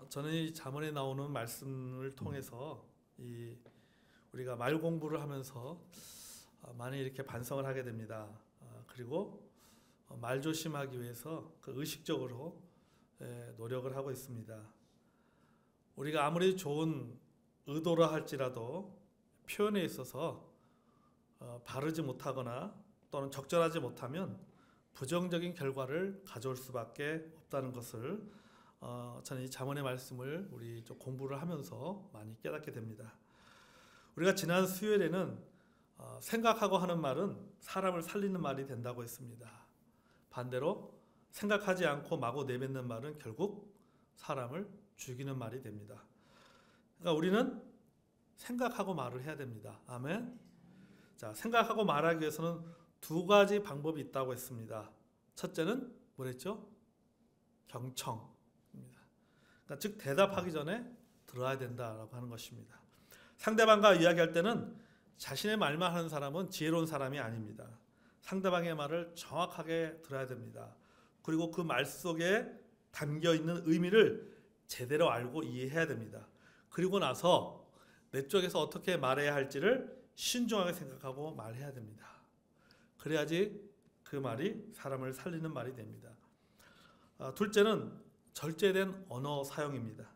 저는 이 잠언에 나오는 말씀을 통해서 우리가 말 공부를 하면서 많이 이렇게 반성을 하게 됩니다. 그리고 말 조심하기 위해서 의식적으로 노력을 하고 있습니다. 우리가 아무리 좋은 의도라 할지라도 표현에 있어서 바르지 못하거나 또는 적절하지 못하면 부정적인 결과를 가져올 수밖에 없다는 것을 저는 이 잠언의 말씀을 우리 좀 공부를 하면서 많이 깨닫게 됩니다. 우리가 지난 수요일에는 생각하고 하는 말은 사람을 살리는 말이 된다고 했습니다. 반대로 생각하지 않고 마구 내뱉는 말은 결국 사람을 죽이는 말이 됩니다. 그러니까 우리는 생각하고 말을 해야 됩니다. 아멘. 자, 생각하고 말하기 위해서는 두 가지 방법이 있다고 했습니다. 첫째는 뭐랬죠? 경청입니다. 그러니까 즉 대답하기 전에 들어야 된다라고 하는 것입니다. 상대방과 이야기할 때는 자신의 말만 하는 사람은 지혜로운 사람이 아닙니다. 상대방의 말을 정확하게 들어야 됩니다. 그리고 그 말 속에 담겨 있는 의미를 제대로 알고 이해해야 됩니다. 그리고 나서 내 쪽에서 어떻게 말해야 할지를 신중하게 생각하고 말해야 됩니다. 그래야지 그 말이 사람을 살리는 말이 됩니다. 둘째는 절제된 언어 사용입니다.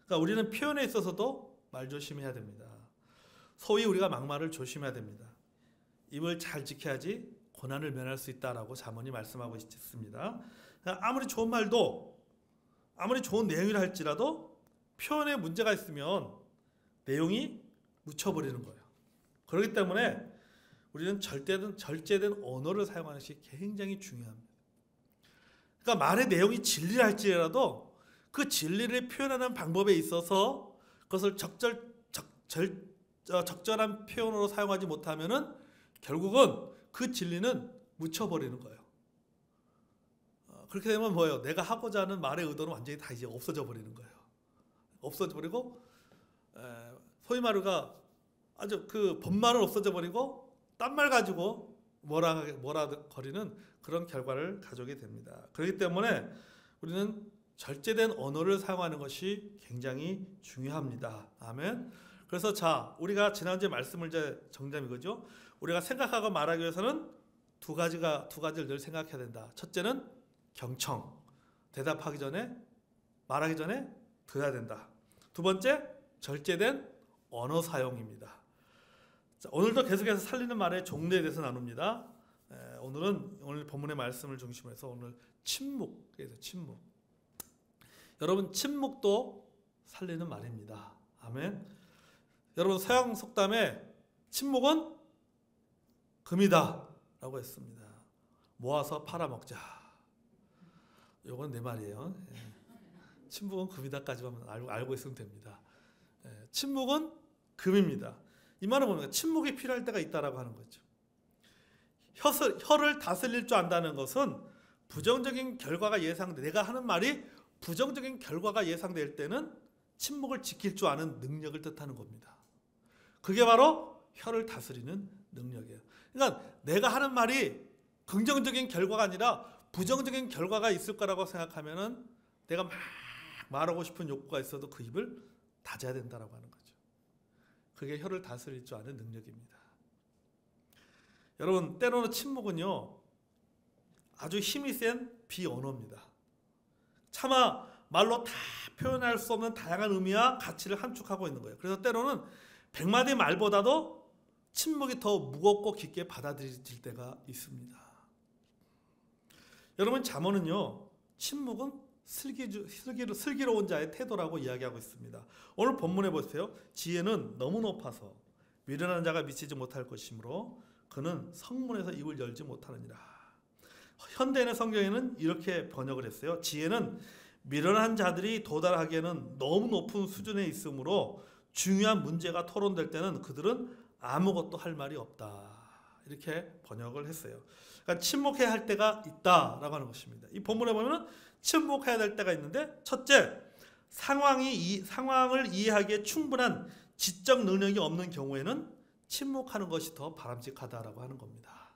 그러니까 우리는 표현에 있어서도 말 조심해야 됩니다. 소위 우리가 막말을 조심해야 됩니다. 입을 잘 지켜야지 고난을 면할 수 있다라고 잠언이 말씀하고 있습니다. 아무리 좋은 말도 아무리 좋은 내용이라 할지라도 표현에 문제가 있으면 내용이 묻혀버리는 거예요. 그렇기 때문에 우리는 절제된 언어를 사용하는 것이 굉장히 중요합니다. 그러니까 말의 내용이 진리라 할지라도 그 진리를 표현하는 방법에 있어서 그것을 적절한 표현으로 사용하지 못하면은 결국은 그 진리는 묻혀버리는 거예요. 그렇게 되면 뭐예요? 내가 하고자 하는 말의 의도는 완전히 다 이제 없어져 버리는 거예요. 없어져 버리고 소위 말해가 아주 그 본말은 없어져 버리고 딴 말 가지고 뭐라 거리는 그런 결과를 가져오게 됩니다. 그렇기 때문에 우리는 절제된 언어를 사용하는 것이 굉장히 중요합니다. 아멘. 그래서 자, 우리가 지난주에 말씀을 이제 정리하면 이거죠. 우리가 생각하고 말하기 위해서는 두 가지를 늘 생각해야 된다. 첫째는 경청, 대답하기 전에 말하기 전에 들어야 된다. 두 번째, 절제된 언어 사용입니다. 자, 오늘도 계속해서 살리는 말의 종류에 대해서 나눕니다. 오늘 본문의 말씀을 중심으로 해서 오늘 침묵에서 침묵. 여러분 침묵도 살리는 말입니다. 아멘. 여러분 서양 속담에 침묵은 금이다 라고 했습니다. 모아서 팔아먹자. 요건 내 말이에요. 침묵은 금이다까지만 알고 있으면 됩니다. 침묵은 금입니다. 이 말은 뭡니까? 침묵이 필요할 때가 있다라고 하는 거죠. 혀를 다스릴 줄 안다는 것은 부정적인 결과가 내가 하는 말이 부정적인 결과가 예상될 때는 침묵을 지킬 줄 아는 능력을 뜻하는 겁니다. 그게 바로 혀를 다스리는 능력이에요. 그러니까 내가 하는 말이 긍정적인 결과가 아니라 부정적인 결과가 있을 거라고 생각하면은 내가 막 말하고 싶은 욕구가 있어도 그 입을 다져야 된다라고 하는 거죠. 그게 혀를 다스릴 줄 아는 능력입니다. 여러분 때로는 침묵은요 아주 힘이 센 비언어입니다. 차마 말로 다 표현할 수 없는 다양한 의미와 가치를 함축하고 있는 거예요. 그래서 때로는 100마디 말보다도 침묵이 더 무겁고 깊게 받아들여질 때가 있습니다. 여러분 잠언은요 침묵은 슬기로운 자의 태도라고 이야기하고 있습니다. 오늘 본문에 보세요. 지혜는 너무 높아서 미련한 자가 미치지 못할 것이므로 그는 성문에서 입을 열지 못하느니라. 현대인의 성경에는 이렇게 번역을 했어요. 지혜는 미련한 자들이 도달하기에는 너무 높은 수준에 있으므로 중요한 문제가 토론될 때는 그들은 아무것도 할 말이 없다. 이렇게 번역을 했어요. 그러니까 침묵해야 할 때가 있다라고 하는 것입니다. 이 본문에 보면 침묵해야 될 때가 있는데 첫째, 상황을 이해하기에 충분한 지적 능력이 없는 경우에는 침묵하는 것이 더 바람직하다라고 하는 겁니다.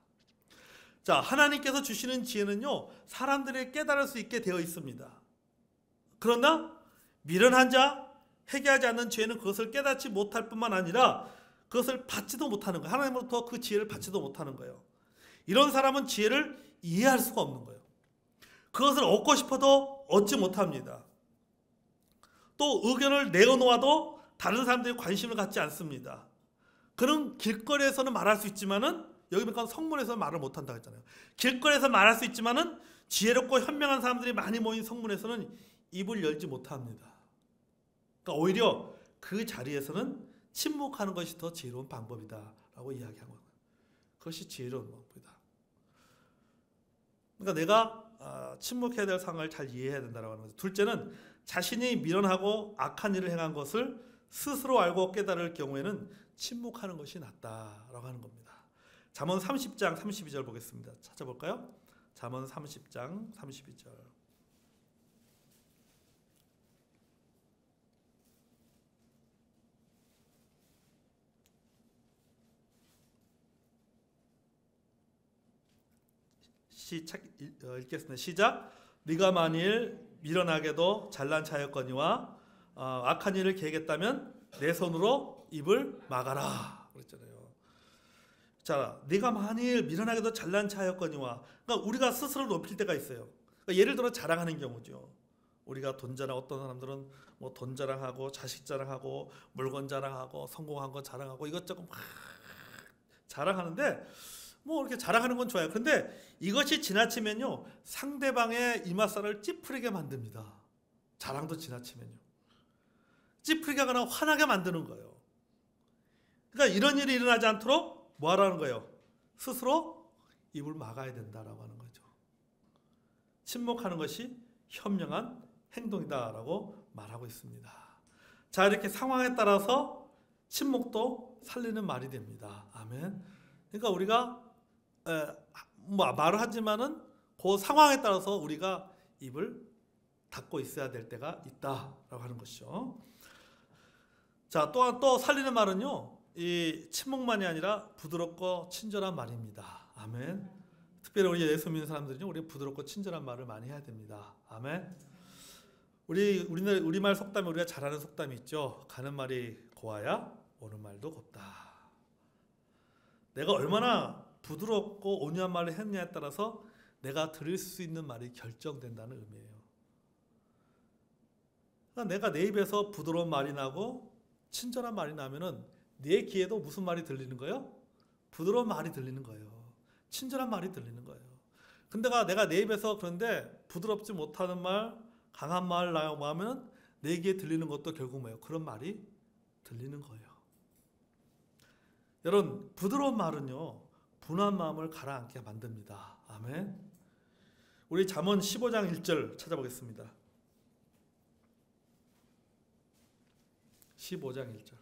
자, 하나님께서 주시는 지혜는요 사람들이 깨달을 수 있게 되어 있습니다. 그러나 미련한 자, 회개하지 않는 죄는 그것을 깨닫지 못할 뿐만 아니라 그것을 받지도 못하는 거예요. 하나님으로부터 그 지혜를 받지도 못하는 거예요. 이런 사람은 지혜를 이해할 수가 없는 거예요. 그것을 얻고 싶어도 얻지 못합니다. 또 의견을 내어놓아도 다른 사람들이 관심을 갖지 않습니다. 그는 길거리에서는 말할 수 있지만은, 여기 보니까 성문에서 말을 못한다고 했잖아요. 길거리에서 말할 수 있지만은 지혜롭고 현명한 사람들이 많이 모인 성문에서는 입을 열지 못합니다. 그러니까 오히려 그 자리에서는 침묵하는 것이 더 지혜로운 방법이다라고 이야기한 거예요. 그것이 지혜로운 방법이다. 그러니까 내가 침묵해야 될 상황을 잘 이해해야 된다고 하는 거죠. 둘째는 자신이 미련하고 악한 일을 행한 것을 스스로 알고 깨달을 경우에는 침묵하는 것이 낫다라고 하는 겁니다. 잠언 30장 32절 보겠습니다. 찾아볼까요? 잠언 30장 32절. 읽겠습니다. 시작. 네가 만일 미련하게도 잘난 자였거니와 악한 일을 계획했다면 내 손으로 입을 막아라. 그랬잖아요. 자, 네가 만일 미련하게도 잘난 자였거니와, 그러니까 우리가 스스로 높일 때가 있어요. 그러니까 예를 들어 자랑하는 경우죠. 우리가 돈 자랑, 어떤 사람들은 뭐 돈 자랑하고 자식 자랑하고 물건 자랑하고 성공한 거 자랑하고 이것저것 막 자랑하는데, 뭐 이렇게 자랑하는 건 좋아요. 그런데 이것이 지나치면요, 상대방의 이맛살을 찌푸리게 만듭니다. 자랑도 지나치면요, 찌푸리게 하거나 화나게 만드는 거예요. 그러니까 이런 일이 일어나지 않도록 뭐 하라는 거예요? 스스로 입을 막아야 된다라고 하는 거죠. 침묵하는 것이 현명한 행동이다라고 말하고 있습니다. 자, 이렇게 상황에 따라서 침묵도 살리는 말이 됩니다. 아멘. 그러니까 우리가 말을 하지만은 그 상황에 따라서 우리가 입을 닫고 있어야 될 때가 있다라고 하는 것이죠. 자, 또 살리는 말은요, 이 침묵만이 아니라 부드럽고 친절한 말입니다. 아멘. 특별히 우리 예수 믿는 사람들은요, 우리 부드럽고 친절한 말을 많이 해야 됩니다. 아멘. 우리말 속담에 우리가 잘 아는 속담이 있죠. 가는 말이 고와야 오는 말도 곱다. 내가 얼마나 부드럽고 온유한 말을 했냐에 따라서 내가 들을 수 있는 말이 결정된다는 의미예요. 그러니까 내가 내 입에서 부드러운 말이 나고 친절한 말이 나면은 내 귀에도 무슨 말이 들리는 거예요? 부드러운 말이 들리는 거예요. 친절한 말이 들리는 거예요. 근데 내가 내 입에서 그런데 부드럽지 못하는 말, 강한 말 나오고 하면 내 귀에 들리는 것도 결국 뭐예요? 그런 말이 들리는 거예요. 여러분, 부드러운 말은요, 분한 마음을 가라앉게 만듭니다. 아멘. 우리 잠언 15장 1절 찾아보겠습니다. 15장 1절.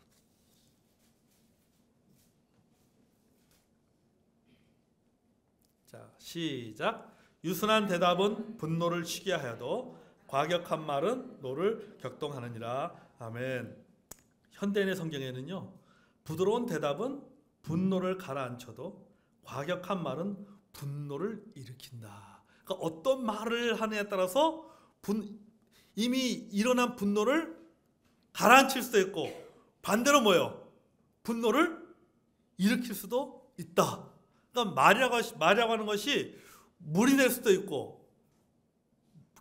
자, 시작. 유순한 대답은 분노를 쉬게 하여도 과격한 말은 노를 격동하느니라. 아멘. 현대인의 성경에는요, 부드러운 대답은 분노를 가라앉혀도 과격한 말은 분노를 일으킨다. 그러니까 어떤 말을 하느냐에 따라서 이미 일어난 분노를 가라앉힐 수도 있고, 반대로 뭐예요? 분노를 일으킬 수도 있다. 그러니까 말이라고 하는 것이 물이 될 수도 있고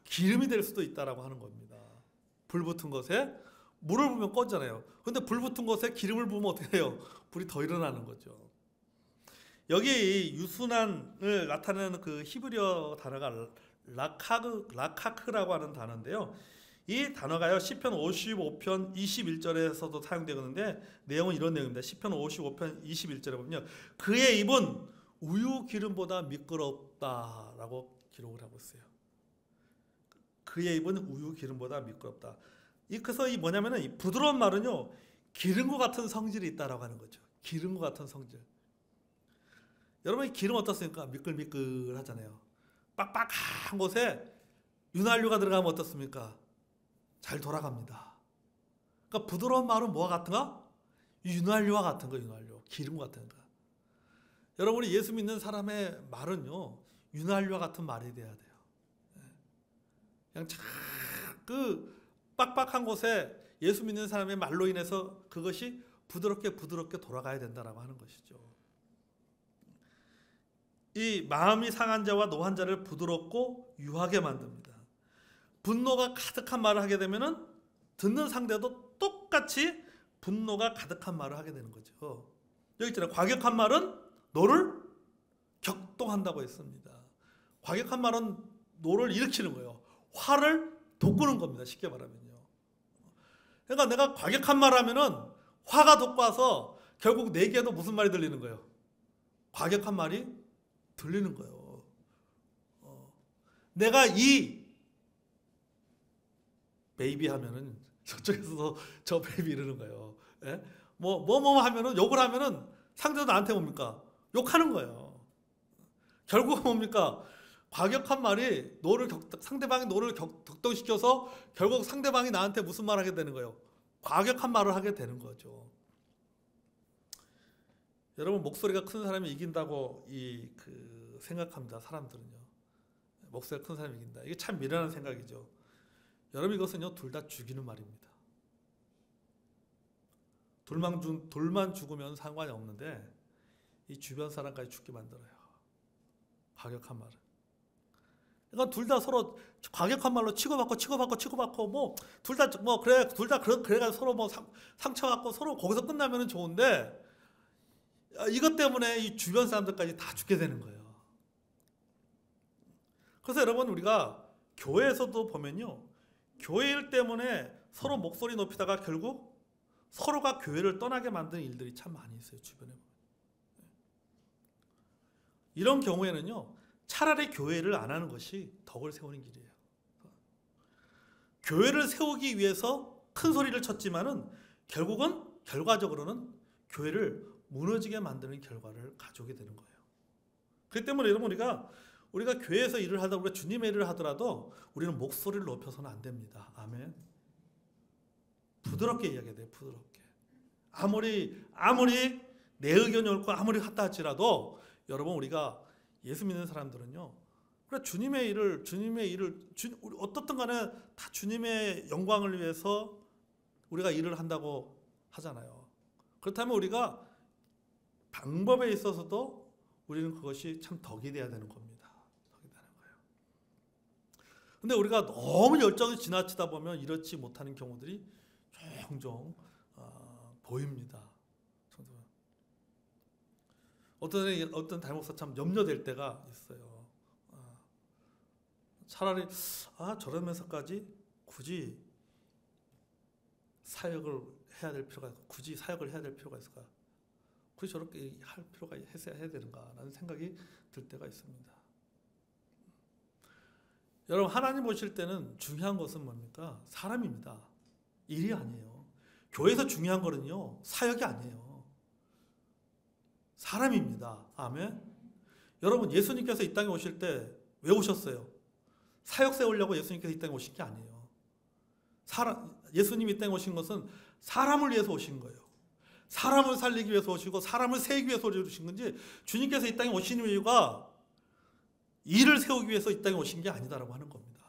기름이 될 수도 있다라고 하는 겁니다. 불 붙은 것에 물을 부으면 꺼지잖아요. 그런데 불 붙은 것에 기름을 부으면 어떻게 해요? 불이 더 일어나는 거죠. 여기 유순한을 나타내는 그 히브리어 단어가 라카크라고 하는 단어인데요. 이 단어가요, 시편 55편 21절에서도 사용되는데 내용은 이런 내용입니다. 시편 55편 21절에 보면요, 그의 입은 우유 기름보다 미끄럽다라고 기록을 하고 있어요. 그의 입은 우유 기름보다 미끄럽다. 그래서 이 뭐냐면은 이 부드러운 말은요, 기름과 같은 성질이 있다라고 하는 거죠. 기름과 같은 성질. 여러분, 이 기름 어떻습니까? 미끌미끌하잖아요. 빡빡한 곳에 윤활유가 들어가면 어떻습니까? 잘 돌아갑니다. 그러니까 부드러운 말은 뭐와 같은가? 윤활유와 같은 거, 윤활유. 기름 같은 거. 여러분이 예수 믿는 사람의 말은요, 윤활유와 같은 말이 돼야 돼요. 그냥 빡빡한 곳에 예수 믿는 사람의 말로 인해서 그것이 부드럽게 돌아가야 된다라고 하는 것이죠. 이 마음이 상한 자와 노한 자를 부드럽고 유하게 만듭니다. 분노가 가득한 말을 하게 되면은 듣는 상대도 똑같이 분노가 가득한 말을 하게 되는 거죠. 여기 있잖아요. 과격한 말은 너를 격동한다고 했습니다. 과격한 말은 너를 일으키는 거예요. 화를 돋구는 겁니다. 쉽게 말하면요. 그러니까 내가 과격한 말 하면은 화가 돋궈서 결국 내게도 무슨 말이 들리는 거예요? 과격한 말이 들리는 거예요. 내가 이 베이비 하면은 저쪽에서도 저 베이비 이러는 거예요. 예? 뭐 하면은 욕을 하면은 상대도 나한테 뭡니까? 욕하는 거예요. 결국은 뭡니까? 과격한 말이 상대방이 너를 격동시켜서 결국 상대방이 나한테 무슨 말 하게 되는 거예요? 과격한 말을 하게 되는 거죠. 여러분, 목소리가 큰 사람이 이긴다고 생각합니다. 사람들은요. 목소리가 큰 사람이 이긴다. 이게 참 미련한 생각이죠. 여러분, 이것은요, 둘 다 죽이는 말입니다. 둘만 죽으면 상관이 없는데 이 주변 사람까지 죽게 만들어요. 과격한 말은. 그러니까 둘 다 서로 과격한 말로 치고받고 둘 다 그래가지고 서로 뭐 상처받고 서로 거기서 끝나면 좋은데 이것 때문에 이 주변 사람들까지 다 죽게 되는 거예요. 그래서 여러분, 우리가 교회에서도 보면요, 교회 일 때문에 서로 목소리 높이다가 결국 서로가 교회를 떠나게 만드는 일들이 참 많이 있어요. 주변에. 이런 경우에는요, 차라리 교회를 안 하는 것이 덕을 세우는 길이에요. 교회를 세우기 위해서 큰 소리를 쳤지만은 결과적으로는 교회를 무너지게 만드는 결과를 가져오게 되는 거예요. 그렇기 때문에 여러분, 우리가 교회에서 일을 하다 우리가 주님의 일을 하더라도 우리는 목소리를 높여서는 안 됩니다. 아멘. 부드럽게 이야기해야 돼요. 부드럽게. 아무리 내 의견이 옳고 아무리 같다 할지라도 여러분, 우리가 예수 믿는 사람들은요, 그래 주님의 일을 어떻든 간에 다 주님의 영광을 위해서 우리가 일을 한다고 하잖아요. 그렇다면 우리가 방법에 있어서도 우리는 그것이 참 덕이 돼야 되는 겁니다. 덕이 되는 거예요. 근데 우리가 너무 열정이 지나치다 보면 이렇지 못하는 경우들이 종종 보입니다. 어떤 담임목사 참 염려될 때가 있어요. 차라리 저러면서까지 굳이 사역을 해야 될 필요가 있을까? 굳이 저렇게 할 필요가 해야 되는가라는 생각이 들 때가 있습니다. 여러분, 하나님 오실 때는 중요한 것은 뭡니까? 사람입니다. 일이 아니에요. 교회에서 중요한 거는요, 사역이 아니에요. 사람입니다. 아멘. 여러분, 예수님께서 이 땅에 오실 때 왜 오셨어요? 사역 세우려고 예수님께서 이 땅에 오신 게 아니에요. 예수님이 이 땅에 오신 것은 사람을 위해서 오신 거예요. 사람을 살리기 위해서 오시고 사람을 세우기 위해서 오신 건지, 주님께서 이 땅에 오시는 이유가 일을 세우기 위해서 이 땅에 오신 게 아니다라고 하는 겁니다.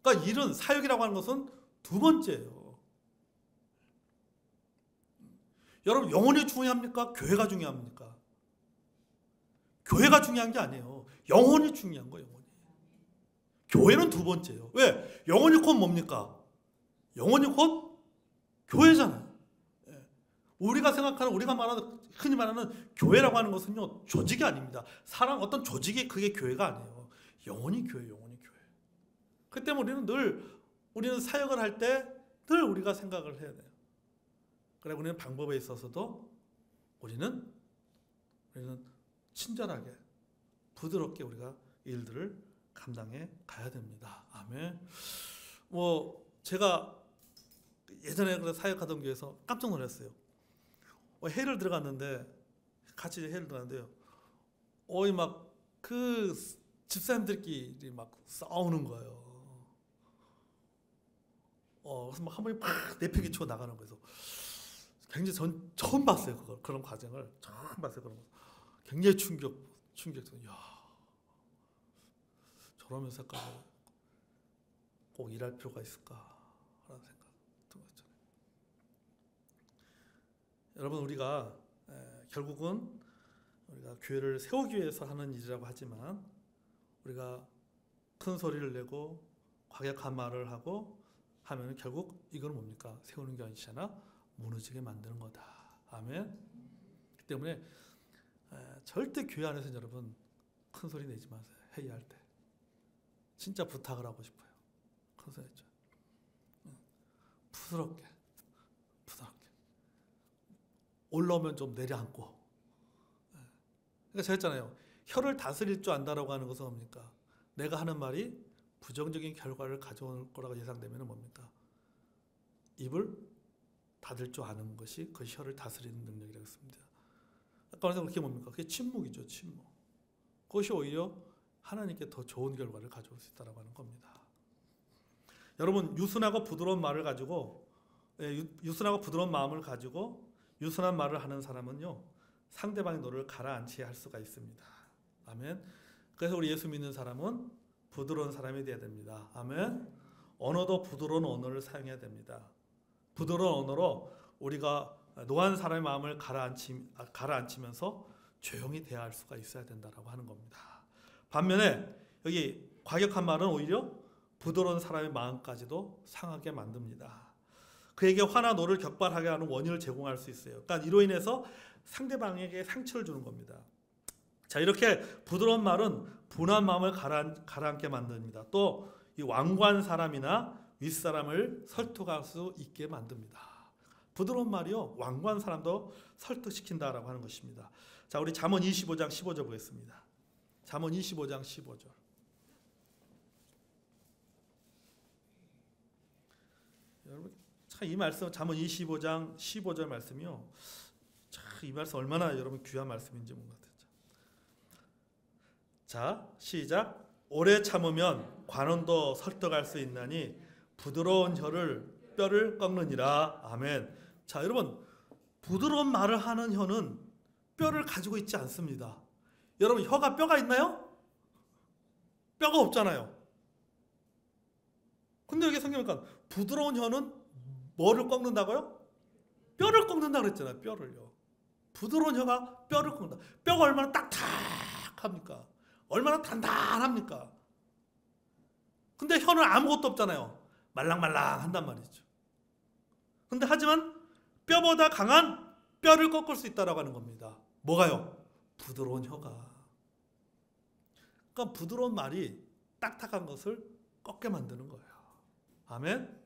그러니까 일은, 사역이라고 하는 것은 두 번째예요. 여러분, 영혼이 중요합니까? 교회가 중요합니까? 교회가 중요한 게 아니에요. 영혼이 중요한 거예요. 영혼이. 교회는 두 번째예요. 왜? 영혼이 곧 뭡니까? 영혼이 곧 교회잖아요. 우리가 흔히 말하는 교회라고 하는 것은요, 조직이 아닙니다. 어떤 조직이 그게 교회가 아니에요. 영혼이 교회. 그 때문에 우리는 사역을 할 때 늘 우리가 생각을 해야 돼요. 그래, 우리는 방법에 있어서도 우리는 친절하게, 부드럽게 우리가 일들을 감당해 가야 됩니다. 아멘. 제가 예전에 사역하던 교회에서 깜짝 놀랐어요. 회의를 들어갔는데요. 그 집사님들끼리 막 싸우는 거예요. 그래서 막 한 번에 팍 내팽개 치고 나가는 거예요. 굉장히 처음 봤어요. 그런 과정을 처음 봤어요. 그런 거. 굉장히 충격적. 야, 저러면서까지 꼭 일할 필요가 있을까라는 생각 든 거잖아요. 여러분, 우리가 결국은 우리가 교회를 세우기 위해서 하는 일이라고 하지만 우리가 큰 소리를 내고 과격한 말을 하고 하면 결국 이건 뭡니까? 세우는 게 아니잖아. 무너지게 만드는 거다. 아멘. 그렇기 때문에 절대 교회 안에서 여러분 큰 소리 내지 마세요. 회의할 때. 진짜 부탁을 하고 싶어요. 큰 소리 내죠. 부드럽게. 올라오면 좀 내려앉고. 그러니까 제가 했잖아요. 혀를 다스릴 줄 안다라고 하는 것은 뭡니까? 내가 하는 말이 부정적인 결과를 가져올 거라고 예상되면 뭡니까? 입을 닫을 줄 아는 것이 그 혀를 다스리는 능력이라고 했습니다. 아까 말한 그게 뭡니까? 그게 침묵이죠. 침묵. 그것이 오히려 하나님께 더 좋은 결과를 가져올 수 있다고 하는 겁니다. 여러분, 유순하고 부드러운 말을 가지고 유순하고 부드러운 마음을 가지고 유순한 말을 하는 사람은요, 상대방의 노를 가라앉히게 할 수가 있습니다. 아멘. 그래서 우리 예수 믿는 사람은 부드러운 사람이 되어야 됩니다. 아멘. 언어도 부드러운 언어를 사용해야 됩니다. 부드러운 언어로 우리가 노한 사람의 마음을 가라앉히면서 조용히 대할 수가 있어야 된다라고 하는 겁니다. 반면에 여기 과격한 말은 오히려 부드러운 사람의 마음까지도 상하게 만듭니다. 그에게 화나 노를 격발하게 하는 원인을 제공할 수 있어요. 그러니까 이로 인해서 상대방에게 상처를 주는 겁니다. 자, 이렇게 부드러운 말은 분한 마음을 가라앉게 만듭니다. 또 이 완고한 사람이나 윗사람을 설득할 수 있게 만듭니다. 부드러운 말이요, 완고한 사람도 설득시킨다라고 하는 것입니다. 자, 우리 잠언 25장 15절 보겠습니다. 잠언 25장 15절. 여러분, 참 이 말씀, 잠언 25장 15절 말씀이요, 참 이 말씀 얼마나 여러분 귀한 말씀인지 뭔가 같죠. 자, 시작. 오래 참으면 관원도 설득할 수 있나니 부드러운 뼈를 꺾느니라. 아멘. 자, 여러분, 부드러운 말을 하는 혀는 뼈를 가지고 있지 않습니다. 여러분, 혀가 뼈가 있나요? 뼈가 없잖아요. 근데 여기 성경이니까 부드러운 혀는 뭐를 꺾는다고요? 뼈를 꺾는다고 그랬잖아요. 뼈를요. 부드러운 혀가 뼈를 꺾는다. 뼈가 얼마나 딱딱합니까? 얼마나 단단합니까? 근데 혀는 아무것도 없잖아요. 말랑말랑 한단 말이죠. 근데 하지만 뼈보다 강한 뼈를 꺾을 수 있다라고 하는 겁니다. 뭐가요? 부드러운 혀가. 그러니까 부드러운 말이 딱딱한 것을 꺾게 만드는 거예요. 아멘.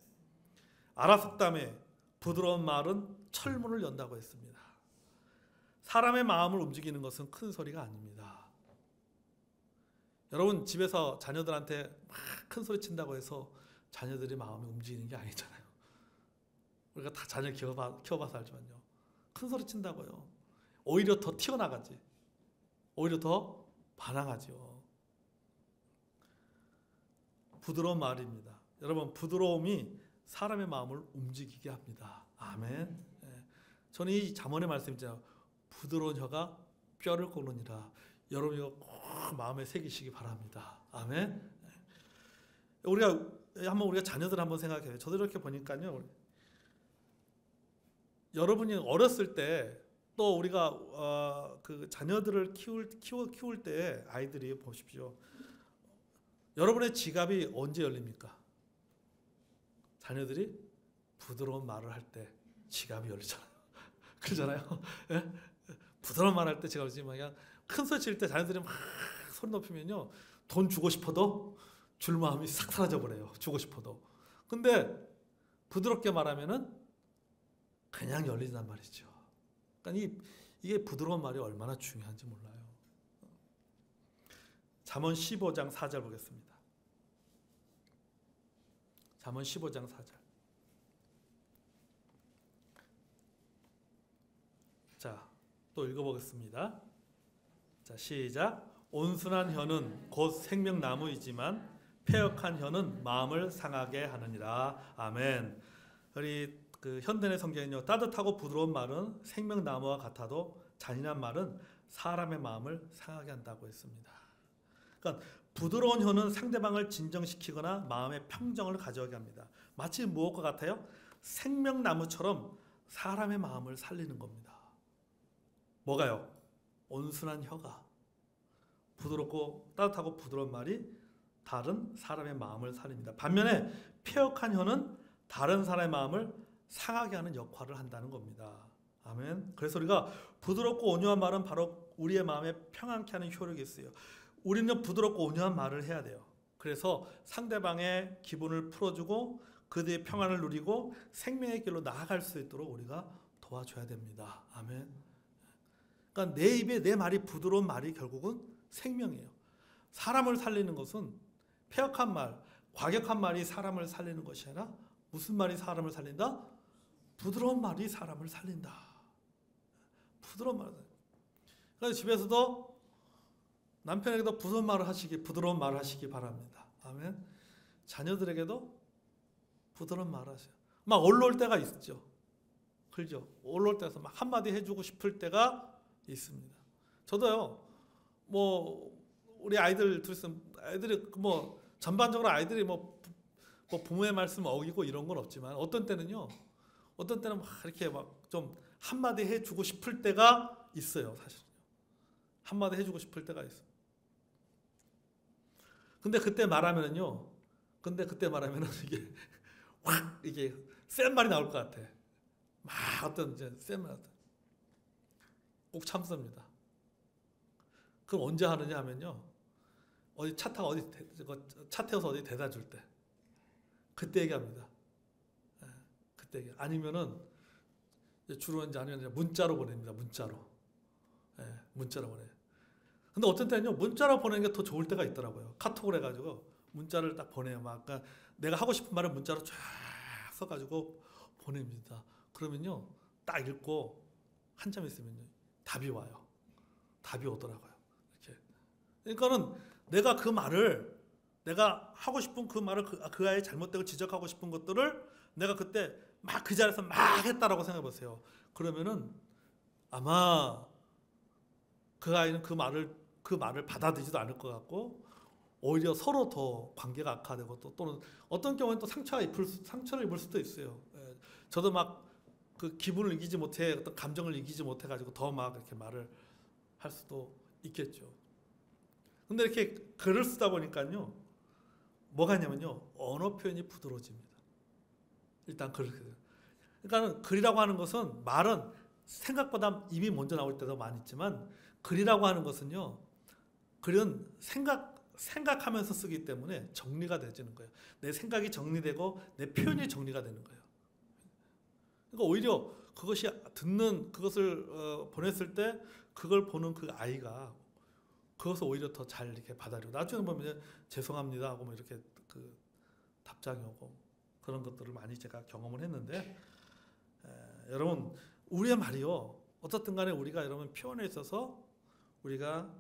아라속담에 부드러운 말은 철문을 연다고 했습니다. 사람의 마음을 움직이는 것은 큰 소리가 아닙니다. 여러분, 집에서 자녀들한테 막 큰 소리 친다고 해서 자녀들이 마음이 움직이는 게 아니잖아요. 우리가 다 자녀 키워봐서 알지만요, 큰 소리 친다고요, 오히려 더 튀어나가지, 오히려 더 반항하죠. 부드러운 말입니다. 여러분, 부드러움이 사람의 마음을 움직이게 합니다. 아멘. 저는 이 잠언의 말씀 있잖아요. 부드러운 혀가 뼈를 꺾느니라. 여러분, 이거 꼭 마음에 새기시기 바랍니다. 아멘. 우리가 자녀들 한번 생각해요. 저도 이렇게 보니까요, 여러분이 어렸을 때, 또 우리가 그 자녀들을 키울 때 아이들이 보십시오. 여러분의 지갑이 언제 열립니까? 자녀들이 부드러운 말을 할 때 지갑이 열리잖아요. 그러잖아요. 예? 부드러운 말 할 때 지갑이 열리지만 그냥 큰 소리 칠 때 자녀들이 막 소리 높이면요, 돈 주고 싶어도 줄 마음이 싹 사라져 버려요. 주고 싶어도. 근데 부드럽게 말하면은 그냥 열린단 말이죠. 그러니까 이게 부드러운 말이 얼마나 중요한지 몰라요. 잠언 15장 4절 보겠습니다. 잠언 15장 4절. 자, 또 읽어보겠습니다. 자, 시작. 온순한 혀는 곧 생명나무이지만 패역한 혀는 마음을 상하게 하느니라. 아멘. 우리 그 현대의 성경은요, 따뜻하고 부드러운 말은 생명나무와 같아도 잔인한 말은 사람의 마음을 상하게 한다고 했습니다. 그러니까 부드러운 혀는 상대방을 진정시키거나 마음의 평정을 가져오게 합니다. 마치 무엇과 같아요? 생명나무처럼 사람의 마음을 살리는 겁니다. 뭐가요? 온순한 혀가, 부드럽고 따뜻하고 부드러운 말이 다른 사람의 마음을 살립니다. 반면에 폐역한 혀는 다른 사람의 마음을 상하게 하는 역할을 한다는 겁니다. 아멘. 그래서 우리가 부드럽고 온유한 말은 바로 우리의 마음에 평안케 하는 효력이 있어요. 우리는 부드럽고 온유한 말을 해야 돼요. 그래서 상대방의 기분을 풀어주고 그들의 평안을 누리고 생명의 길로 나아갈 수 있도록 우리가 도와줘야 됩니다. 아멘. 그러니까 내 입에 내 말이 부드러운 말이 결국은 생명이에요. 사람을 살리는 것은 폐역한 말, 과격한 말이 사람을 살리는 것이 아니라 무슨 말이 사람을 살린다? 부드러운 말이 사람을 살린다. 부드러운 말. 그래서 집에서도 남편에게도 부드러운 말을 하시기 바랍니다. 아멘. 자녀들에게도 부드러운 말을 하세요. 막 올라올 때가 있죠. 그렇죠. 올라올 때서 막 한마디 해주고 싶을 때가 있습니다. 저도요. 우리 아이들이 전반적으로 아이들이 부모의 말씀 어기고 이런 건 없지만 어떤 때는 막 이렇게 막 좀 한마디 해주고 싶을 때가 있어요. 사실 한마디 해주고 싶을 때가 있어요. 근데 그때 말하면은요. 이게 확 이게 센 말이 나올 것 같아. 막 어떤 센 말 꼭 참습니다. 그럼 언제 하느냐 하면요. 어디 차 태워서 어디 대다 줄 때. 그때 얘기합니다. 그때 얘기. 아니면은 주로 아니면 문자로 보냅니다. 문자로 보내요. 근데 어떤 때는요. 문자로 보내는 게 더 좋을 때가 있더라고요. 카톡을 해가지고 문자를 딱 보내요. 그러니까 내가 하고 싶은 말을 문자로 쫙 써가지고 보냅니다. 그러면요. 딱 읽고 한참 있으면요. 답이 와요. 답이 오더라고요. 이렇게. 그러니까는 내가 하고 싶은 그 말을 그 아이의 잘못되고 지적하고 싶은 것들을 내가 그때 막 그 자리에서 막 했다라고 생각해 보세요. 그러면은 아마 그 아이는 그 말을 받아들이지도 않을 것 같고 오히려 서로 더 관계가 악화되고 또는 어떤 경우에는 또 상처를 입을 수도 있어요. 저도 막 그 기분을 이기지 못해 어떤 감정을 이기지 못해 가지고 더 막 이렇게 말을 할 수도 있겠죠. 근데 이렇게 글을 쓰다 보니까요. 뭐가 있냐면요. 언어 표현이 부드러워집니다. 일단 그러니까 글이라고 하는 것은 말은 생각보다 입이 먼저 나올 때도 많이 있지만 글이라고 하는 것은요. 글은 생각하면서 쓰기 때문에 정리가 되지는 거예요. 내 생각이 정리되고 내 표현이 정리가 되는 거예요. 그러니까 오히려 그것을 보냈을 때 그걸 보는 그 아이가 그것을 오히려 더 잘 이렇게 받아들이고 나중에 보면 죄송합니다 하고 이렇게 그 답장이 오고 그런 것들을 많이 제가 경험을 했는데 여러분 우리의 말이요 어떻든 간에 우리가 여러분 표현에 있어서 우리가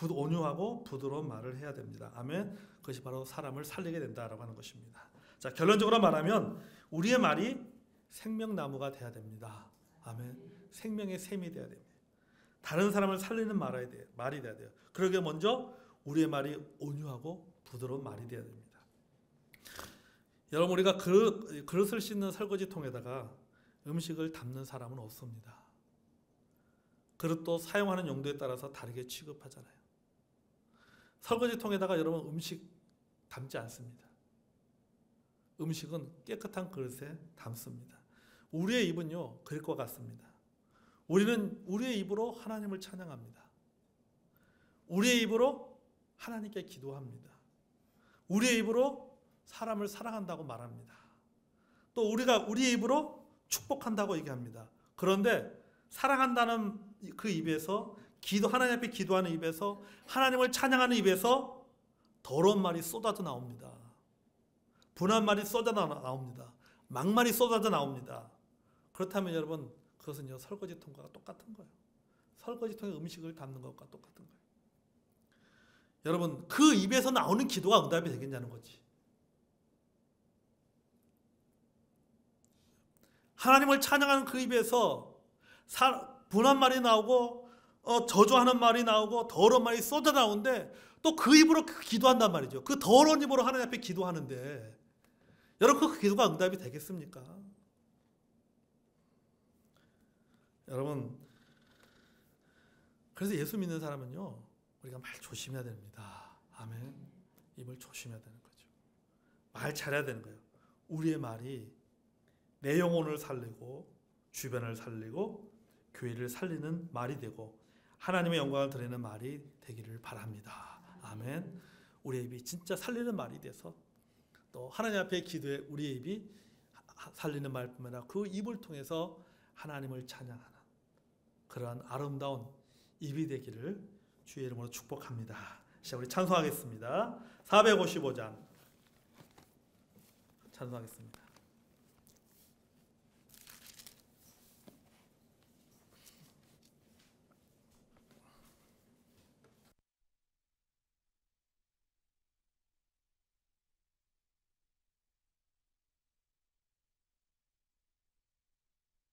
온유하고 부드러운 말을 해야 됩니다. 아멘. 그것이 바로 사람을 살리게 된다라고 하는 것입니다. 자, 결론적으로 말하면 우리의 말이 생명나무가 돼야 됩니다. 아멘. 생명의 샘이 돼야 됩니다. 다른 사람을 살리는 말이 돼야 돼요. 그러게 먼저 우리의 말이 온유하고 부드러운 말이 돼야 됩니다. 여러분 우리가 그릇을 씻는 설거지통에다가 음식을 담는 사람은 없습니다. 그릇도 사용하는 용도에 따라서 다르게 취급하잖아요. 설거지통에다가 여러분 음식 담지 않습니다. 음식은 깨끗한 그릇에 담습니다. 우리의 입은요 그릇과 같습니다. 우리는 우리의 입으로 하나님을 찬양합니다. 우리의 입으로 하나님께 기도합니다. 우리의 입으로 사람을 사랑한다고 말합니다. 또 우리가 우리의 입으로 축복한다고 얘기합니다. 그런데 사랑한다는 그 입에서 하나님 앞에 기도하는 입에서 하나님을 찬양하는 입에서 더러운 말이 쏟아져 나옵니다. 분한 말이 쏟아져 나옵니다. 막말이 쏟아져 나옵니다. 그렇다면 여러분 그것은요 설거지통과 똑같은 거예요. 설거지통에 음식을 담는 것과 똑같은 거예요. 여러분 그 입에서 나오는 기도가 응답이 되겠냐는 거지. 하나님을 찬양하는 그 입에서 분한 말이 나오고 저주하는 말이 나오고 더러운 말이 쏟아 나오는데 또 그 입으로 기도한단 말이죠. 그 더러운 입으로 하나님 앞에 기도하는데 여러분 그 기도가 응답이 되겠습니까? 여러분 그래서 예수 믿는 사람은요 우리가 말 조심해야 됩니다. 아멘. 입을 조심해야 되는 거죠. 말 잘해야 되는 거예요. 우리의 말이 내 영혼을 살리고 주변을 살리고 교회를 살리는 말이 되고 하나님의 영광을 드리는 말이 되기를 바랍니다. 아멘. 우리의 입이 진짜 살리는 말이 돼서 또 하나님 앞에 기도에 우리의 입이 살리는 말뿐만 아니라 그 입을 통해서 하나님을 찬양하는 그러한 아름다운 입이 되기를 주의 이름으로 축복합니다. 자, 우리 찬송하겠습니다. 455장 찬송하겠습니다.